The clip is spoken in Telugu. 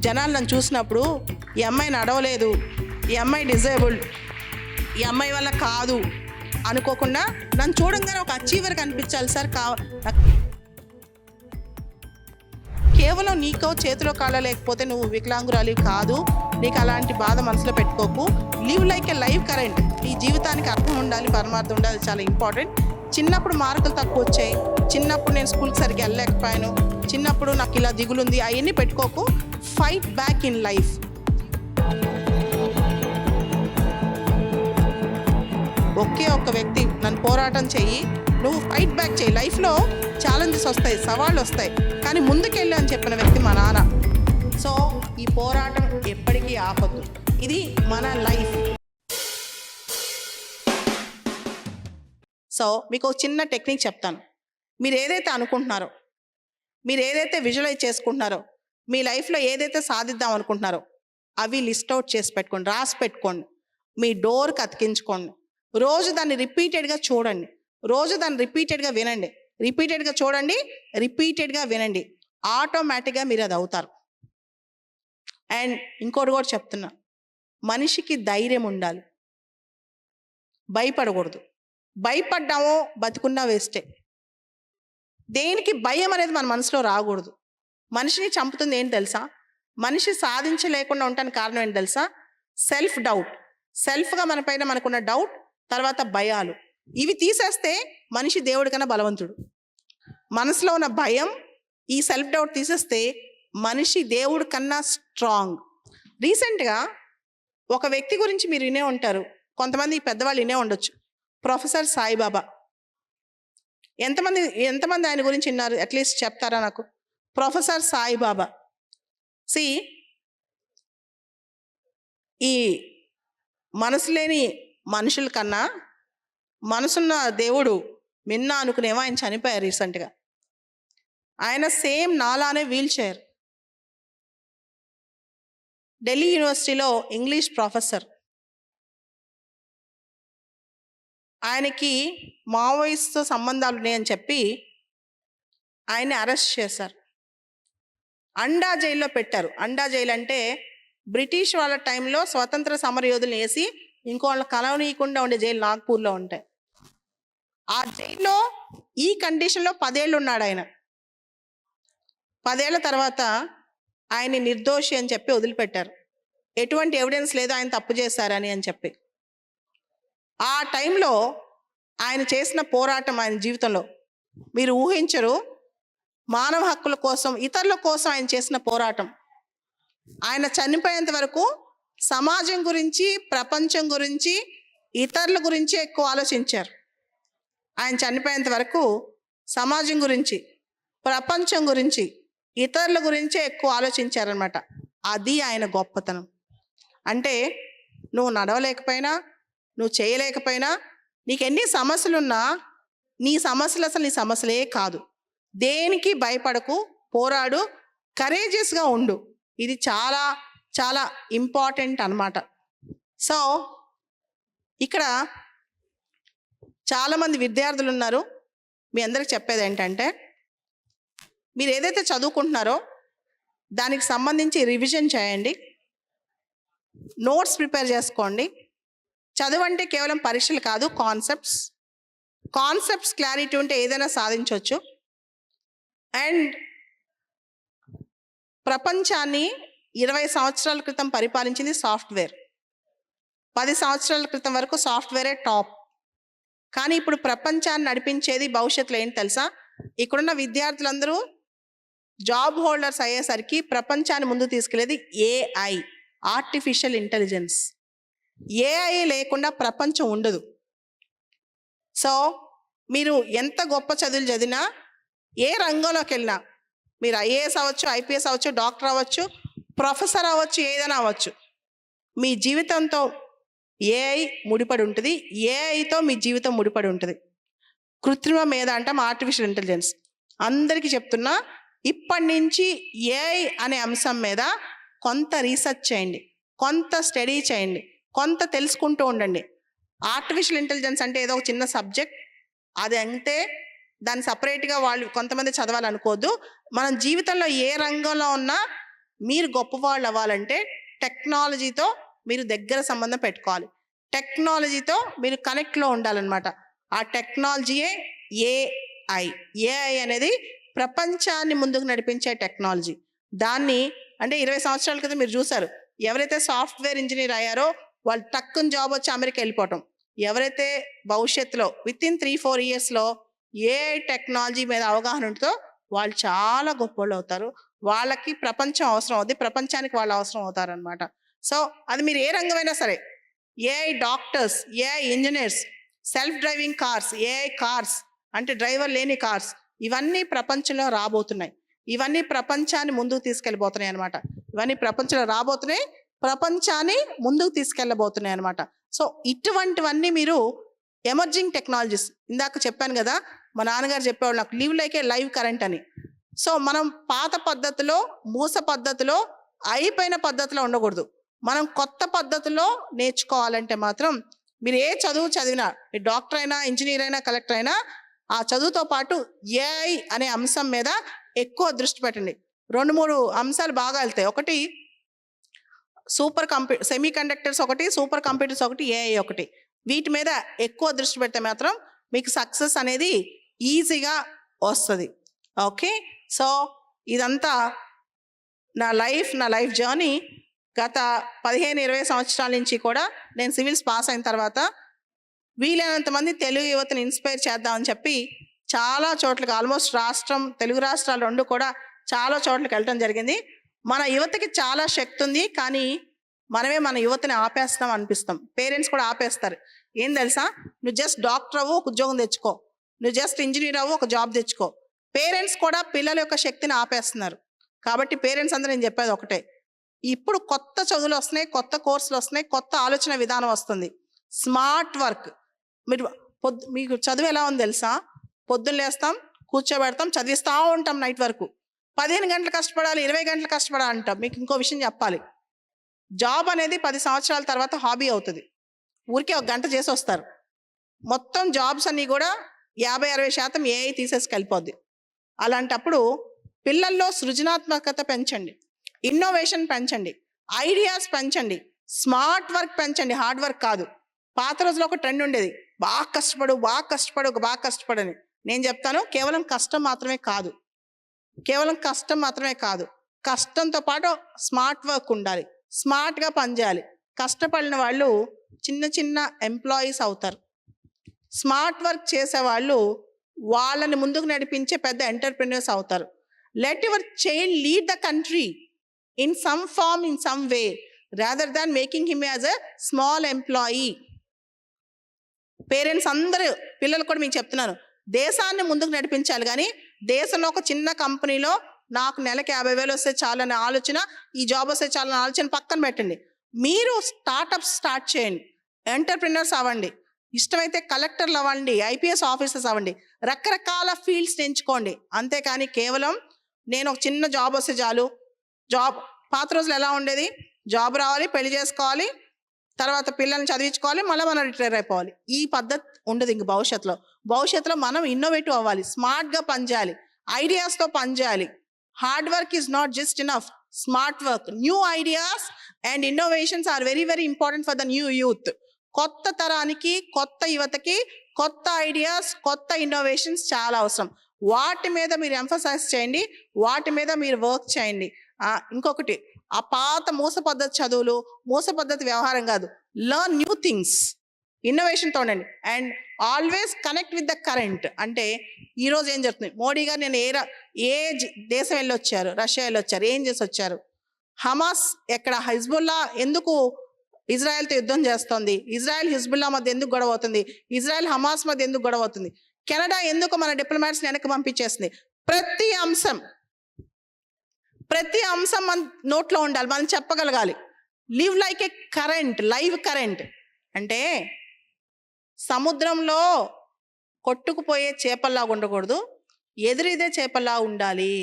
జనాలు నన్ను చూసినప్పుడు ఈ అమ్మాయి నడవలేదు, ఈ అమ్మాయి డిజేబుల్డ్, ఈ అమ్మాయి వల్ల కాదు అనుకోకుండా నన్ను చూడంగానే ఒక అచీవర్ కనిపించాలి సార్. కేవలం నీకో చేతిలో కాళ్ళ లేకపోతే నువ్వు వికలాంగురాలి కాదు. నీకు అలాంటి బాధ మనసులో పెట్టుకోకు. లివ్ లైక్ ఏ లైవ్ కరెంట్. నీ జీవితానికి అర్థం ఉండాలి, పరమార్థం ఉండాలి, చాలా ఇంపార్టెంట్. చిన్నప్పుడు మార్కులు తక్కువ వచ్చాయి, చిన్నప్పుడు నేను స్కూల్కి సరిగ్గా వెళ్ళలేకపోయాను, చిన్నప్పుడు నాకు ఇలా దిగులుంది, అవన్నీ పెట్టుకోకు. Fight back in life. ఒకే ఒక్క వ్యక్తి నన్ను పోరాటం చెయ్యి, నువ్వు ఫైట్ బ్యాక్ చెయ్యి. లైఫ్లో ఛాలెంజెస్ వస్తాయి, సవాళ్ళు వస్తాయి, కానీ ముందుకెళ్ళు అని చెప్పిన వ్యక్తి మా నాన్న. సో ఈ పోరాటం ఎప్పటికీ ఆపద్దు. ఇది మన లైఫ్. సో మీకు ఒక చిన్న టెక్నిక్ చెప్తాను. మీరు ఏదైతే అనుకుంటున్నారో, మీరు ఏదైతే విజువలైజ్ చేసుకుంటున్నారో, మీ లైఫ్లో ఏదైతే సాధిద్దాం అనుకుంటున్నారో అవి లిస్ట్ అవుట్ చేసి పెట్టుకోండి, రాసి పెట్టుకోండి, మీ డోర్కి అతికించుకోండి. రోజు దాన్ని రిపీటెడ్గా చూడండి, రోజు దాన్ని రిపీటెడ్గా వినండి, రిపీటెడ్గా చూడండి, రిపీటెడ్గా వినండి. ఆటోమేటిక్గా మీరు అది అవుతారు. అండ్ ఇంకోటి కూడా చెప్తున్నా, మనిషికి ధైర్యం ఉండాలి, భయపడకూడదు. భయపడ్డామో బతుకున్నా వేస్టే. దేనికి భయం అనేది మన మనసులో రాకూడదు. మనిషిని చంపుతుంది ఏంటి తెలుసా? మనిషి సాధించలేకుండా ఉండటానికి కారణం ఏంటి తెలుసా? Self doubt. సెల్ఫ్గా మన పైన మనకున్న డౌట్, తర్వాత భయాలు. ఇవి తీసేస్తే మనిషి దేవుడి కన్నా బలవంతుడు. మనసులో ఉన్న భయం, ఈ సెల్ఫ్ డౌట్ తీసేస్తే మనిషి దేవుడి కన్నా స్ట్రాంగ్. రీసెంట్గా ఒక వ్యక్తి గురించి మీరు వినే ఉంటారు, కొంతమంది పెద్దవాళ్ళు వినే ఉండొచ్చు, ప్రొఫెసర్ సాయిబాబా. ఎంతమంది ఆయన గురించి విన్నారు? అట్లీస్ట్ చెప్తారా నాకు? ప్రొఫెసర్ సాయిబాబా. ఈ మనసు లేని మనుషుల కన్నా మనసున్న దేవుడు మిన్న అనుకునేమో ఆయన చనిపోయారు రీసెంట్గా. ఆయన సేమ్ నాలానే వీల్ చైర్, ఢిల్లీ యూనివర్సిటీలో ఇంగ్లీష్ ప్రొఫెసర్. ఆయనకి మావోయిస్ట్తో సంబంధాలు ఉన్నాయని చెప్పి ఆయన్ని అరెస్ట్ చేశారు, అండా జైల్లో పెట్టారు. అండా జైలు అంటే బ్రిటిష్ వాళ్ళ టైంలో స్వతంత్ర సమరయోధులను వేసి ఇంకోళ్ళ కలవనీయకుండా ఉండే జైలు నాగ్పూర్లో ఉంటాయి. ఆ జైల్లో ఈ కండిషన్లో 10 ఏళ్ళు ఉన్నాడు ఆయన. 10 ఏళ్ల తర్వాత ఆయన్ని నిర్దోషి అని చెప్పి వదిలిపెట్టారు. ఎటువంటి ఎవిడెన్స్ లేదు ఆయన తప్పు చేశారని అని చెప్పి. ఆ టైంలో ఆయన చేసిన పోరాటం ఆయన జీవితంలో మీరు ఊహించరు. మానవ హక్కుల కోసం, ఇతరుల కోసం ఆయన చేసిన పోరాటం. ఆయన చనిపోయేంత వరకు సమాజం గురించి, ప్రపంచం గురించి, ఇతరుల గురించి ఎక్కువ ఆలోచించారు. ఆయన చనిపోయేంత వరకు సమాజం గురించి, ప్రపంచం గురించి, ఇతరుల గురించే ఎక్కువ ఆలోచించారనమాట. అది ఆయన గొప్పతనం. అంటే నువ్వు నడవలేకపోయినా, నువ్వు చేయలేకపోయినా, నీకు ఎన్ని సమస్యలున్నా నీ సమస్యలు అసలు నీ సమస్యలే కాదు. దేనికి భయపడకు, పోరాడు, కరేజియస్గా ఉండు. ఇది చాలా చాలా ఇంపార్టెంట్ అన్నమాట. సో ఇక్కడ చాలామంది విద్యార్థులు ఉన్నారు. మీ అందరికి చెప్పేది ఏంటంటే, మీరు ఏదైతే చదువుకుంటున్నారో దానికి సంబంధించి రివిజన్ చేయండి, నోట్స్ ప్రిపేర్ చేసుకోండి. చదువు అంటే కేవలం పరీక్షలు కాదు, కాన్సెప్ట్స్ క్లారిటీ ఉంటే ఏదైనా సాధించవచ్చు. అండ్ ప్రపంచాన్ని 20 సంవత్సరాల క్రితం పరిపాలించింది సాఫ్ట్వేర్. 10 సంవత్సరాల క్రితం వరకు సాఫ్ట్వేరే టాప్. కానీ ఇప్పుడు ప్రపంచాన్ని నడిపించేది భవిష్యత్తులో ఏంటి తెలుసా? ఇక్కడున్న విద్యార్థులందరూ జాబ్ హోల్డర్స్ అయ్యేసరికి ప్రపంచాన్ని ముందు తీసుకెళ్ళేది AI, ఆర్టిఫిషియల్ ఇంటెలిజెన్స్. AI లేకుండా ప్రపంచం ఉండదు. సో మీరు ఎంత గొప్ప చదువులు చదివినా, ఏ రంగంలోకి వెళ్ళినా, మీరు IAS అవ్వచ్చు, IPS అవ్వచ్చు, డాక్టర్ అవ్వచ్చు, ప్రొఫెసర్ అవ్వచ్చు, ఏదైనా అవ్వచ్చు, మీ జీవితంతో AI ముడిపడి ఉంటుంది. AIతో మీ జీవితం ముడిపడి ఉంటుంది. కృత్రిమ మేధ అంటాం, ఆర్టిఫిషియల్ ఇంటెలిజెన్స్. అందరికీ చెప్తున్నా, ఇప్పటి నుంచి AI అనే అంశం మీద కొంత రీసెర్చ్ చేయండి, కొంత స్టడీ చేయండి, కొంత తెలుసుకుంటూ ఉండండి. ఆర్టిఫిషియల్ ఇంటెలిజెన్స్ అంటే ఏదో ఒక చిన్న సబ్జెక్ట్, అది అంటే దాన్ని సపరేట్గా వాళ్ళు కొంతమంది చదవాలనుకోవద్దు. మనం జీవితంలో ఏ రంగంలో ఉన్నా మీరు గొప్పవాళ్ళు అవ్వాలంటే టెక్నాలజీతో మీరు దగ్గర సంబంధం పెట్టుకోవాలి. టెక్నాలజీతో మీరు కనెక్ట్లో ఉండాలన్నమాట. ఆ టెక్నాలజీయే ఏఐ. ఏఐ అనేది ప్రపంచాన్ని ముందుకు నడిపించే టెక్నాలజీ. దాన్ని అంటే 20 సంవత్సరాల క్రితం మీరు చూసారు, ఎవరైతే సాఫ్ట్వేర్ ఇంజనీర్ అయ్యారో వాళ్ళు టక్కున జాబ్ వచ్చి అమెరికా వెళ్ళిపోవటం. ఎవరైతే భవిష్యత్తులో వితిన్ 3-4 ఇయర్స్లో ఏఐ టెక్నాలజీ మీద అవగాహన ఉంటుందో వాళ్ళు చాలా గొప్పవాళ్ళు అవుతారు. వాళ్ళకి ప్రపంచం అవసరం అవుతుంది, ప్రపంచానికి వాళ్ళు అవసరం అవుతారు అనమాట. సో అది మీరు ఏ రంగమైనా సరే, AI doctors, AI engineers, self driving cars, AI cars అంటే డ్రైవర్ లేని కార్స్, ఇవన్నీ ప్రపంచంలో రాబోతున్నాయి. ఇవన్నీ ప్రపంచాన్ని ముందుకు తీసుకెళ్ళిపోతున్నాయి అనమాట. ఇవన్నీ ప్రపంచంలో రాబోతున్నాయి, ప్రపంచాన్ని ముందుకు తీసుకెళ్ళబోతున్నాయి అనమాట. సో ఇటువంటివన్నీ మీరు ఎమర్జింగ్ టెక్నాలజీస్. ఇందాక చెప్పాను కదా, మా నాన్నగారు చెప్పేవాళ్ళు నాకు, లివ్ లైక్ ఏ లైవ్ కరెంట్ అని. సో మనం పాత పద్ధతిలో, మూస పద్ధతిలో, అయిపోయిన పద్ధతిలో ఉండకూడదు. మనం కొత్త పద్ధతిలో నేర్చుకోవాలంటే మాత్రం మీరు ఏ చదువు చదివినా, మీరు డాక్టర్ అయినా, ఇంజనీర్ అయినా, కలెక్టర్ అయినా, ఆ చదువుతో పాటు ఏఐ అనే అంశం మీద ఎక్కువ దృష్టి పెట్టండి. 2-3 అంశాలు బాగా వెళ్తాయి. ఒకటి సెమీ కండక్టర్స్, ఒకటి సూపర్ కంప్యూటర్స్, ఒకటి ఏఐ ఒకటి. వీటి మీద ఎక్కువ దృష్టి పెడితే మాత్రం మీకు సక్సెస్ అనేది ఈజీగా వస్తుంది. ఓకే, సో ఇదంతా నా లైఫ్ జర్నీ. గత 15-20 సంవత్సరాల నుంచి కూడా నేను సివిల్స్ పాస్ అయిన తర్వాత వీలైనంత మంది తెలుగు యువతని ఇన్స్పైర్ చేద్దామని చెప్పి చాలా చోట్లకి, ఆల్మోస్ట్ తెలుగు రాష్ట్రాలు 2 కూడా చాలా చోట్లకి వెళ్ళటం జరిగింది. మన యువతకి చాలా శక్తి ఉంది, కానీ మనమే మన యువతని ఆపేస్తాం అనిపిస్తాం. పేరెంట్స్ కూడా ఆపేస్తారు. ఏం తెలుసా, నువ్వు జస్ట్ డాక్టర్ అవ్వు, ఒక ఉద్యోగం తెచ్చుకో, నువ్వు జస్ట్ ఇంజనీర్ అవ్వు, ఒక జాబ్ తెచ్చుకో. పేరెంట్స్ కూడా పిల్లల యొక్క శక్తిని ఆపేస్తున్నారు. కాబట్టి పేరెంట్స్ అందరూ నేను చెప్పేది ఒకటే, ఇప్పుడు కొత్త చదువులు వస్తున్నాయి, కొత్త కోర్సులు వస్తున్నాయి, కొత్త ఆలోచన విధానం వస్తుంది. Smart work. మీకు చదువు ఎలా ఉంది తెలుసా, పొద్దున్న లేస్తాం, కూర్చోబెడతాం, చదివిస్తూ ఉంటాం నైట్ వరకు. 15 గంటలు కష్టపడాలి, 20 గంటలు కష్టపడాలి అంటాం. మీకు ఇంకో విషయం చెప్పాలి, జాబ్ అనేది 10 సంవత్సరాల తర్వాత హాబీ అవుతుంది. ఊరికే 1 గంట చేసి వస్తారు. మొత్తం జాబ్స్ అన్నీ కూడా 50-60% ఏఐ తీసేసుకెళ్ళిపోద్ది. అలాంటప్పుడు పిల్లల్లో సృజనాత్మకత పెంచండి, ఇన్నోవేషన్ పెంచండి, ఐడియాస్ పెంచండి, స్మార్ట్ వర్క్ పెంచండి, హార్డ్ వర్క్ కాదు. పాత రోజుల్లో ఒక ట్రెండ్ ఉండేది, బాగా కష్టపడు అని. నేను చెప్తాను, కేవలం కష్టం మాత్రమే కాదు, కష్టంతో పాటు స్మార్ట్ వర్క్ ఉండాలి, స్మార్ట్గా పనిచేయాలి. కష్టపడిన వాళ్ళు చిన్న ఎంప్లాయీస్ అవుతారు. స్మార్ట్ వర్క్ చేసేవాళ్ళు వాళ్ళని ముందుకు నడిపించే పెద్ద ఎంటర్ప్రెన్యూర్స్ అవుతారు. Let your child lead the country in some form, in some way, rather than making him as a small employee. Parents అందరూ, పిల్లలు కూడా మీకు చెప్తున్నాను, దేశాన్ని ముందుకు నడిపించాలి. కానీ దేశంలో ఒక చిన్న కంపెనీలో నాకు నెలకి 50,000 వస్తే చాలనే ఆలోచన, ఈ జాబ్ వస్తే చాలనే ఆలోచన పక్కన పెట్టండి. మీరు స్టార్ట్అప్స్ స్టార్ట్ చేయండి, ఎంటర్ప్రినర్స్ అవ్వండి, ఇష్టమైతే కలెక్టర్లు అవ్వండి, ఐపీఎస్ ఆఫీసర్స్ అవ్వండి, రకరకాల ఫీల్డ్స్ ఎంచుకోండి. అంతేకాని కేవలం నేను ఒక చిన్న జాబ్ వస్తే చాలు. పాత రోజులు ఎలా ఉండేది, జాబ్ రావాలి, పెళ్లి చేసుకోవాలి, తర్వాత పిల్లల్ని చదివించుకోవాలి, మళ్ళీ మనం రిటైర్ అయిపోవాలి. ఈ పద్ధతి ఉండదు ఇంక భవిష్యత్తులో మనం ఇన్నోవేటివ్ అవ్వాలి, స్మార్ట్గా పనిచేయాలి, ఐడియాస్తో పనిచేయాలి. Hard work is not just enough, smart work, new ideas and innovations are very important for the new youth. కొత్త తరానికి, కొత్త యువతకి కొత్త ఐడియాస్, కొత్త ఇన్నోవేషన్స్ చాలా అవసరం. వాటి మీద మీరు ఎంఫసైజ్ చేయండి, వాటి మీద మీరు వర్క్ చేయండి. ఇంకొకటి, ఆ పాత మూస పద్ధతి చదువులు, మూస పద్ధతి వ్యవహారం కాదు. లర్న్ న్యూ థింగ్స్, ఇన్నోవేషన్తో ఉండండి. And always connect with the current. అంటే ఈరోజు ఏం జరుగుతుంది, మోడీ గారు నేను ఏ దేశం వెళ్ళొచ్చారు, రష్యా వెళ్ళొచ్చారు, ఏం చేసి వచ్చారు, హమాస్ ఎక్కడ, హిజ్బుల్లా ఎందుకు ఇజ్రాయెల్తో యుద్ధం చేస్తోంది, ఇజ్రాయెల్ హిజ్బుల్లా మధ్య ఎందుకు గొడవ అవుతుంది, ఇజ్రాయెల్ హమాస్ మధ్య ఎందుకు గొడవ అవుతుంది, కెనడా ఎందుకు మన డిప్లొమాట్స్ని వెనక్కి పంపించేస్తుంది. ప్రతి అంశం మన నోట్లో ఉండాలి, మనం చెప్పగలగాలి. లివ్ లైక్ ఏ కరెంట్, లైవ్ కరెంట్. అంటే సముద్రంలో కొట్టుకుపోయే చేపల్లా ఉండకూడదు, ఎదురీదే చేపల్లా ఉండాలి.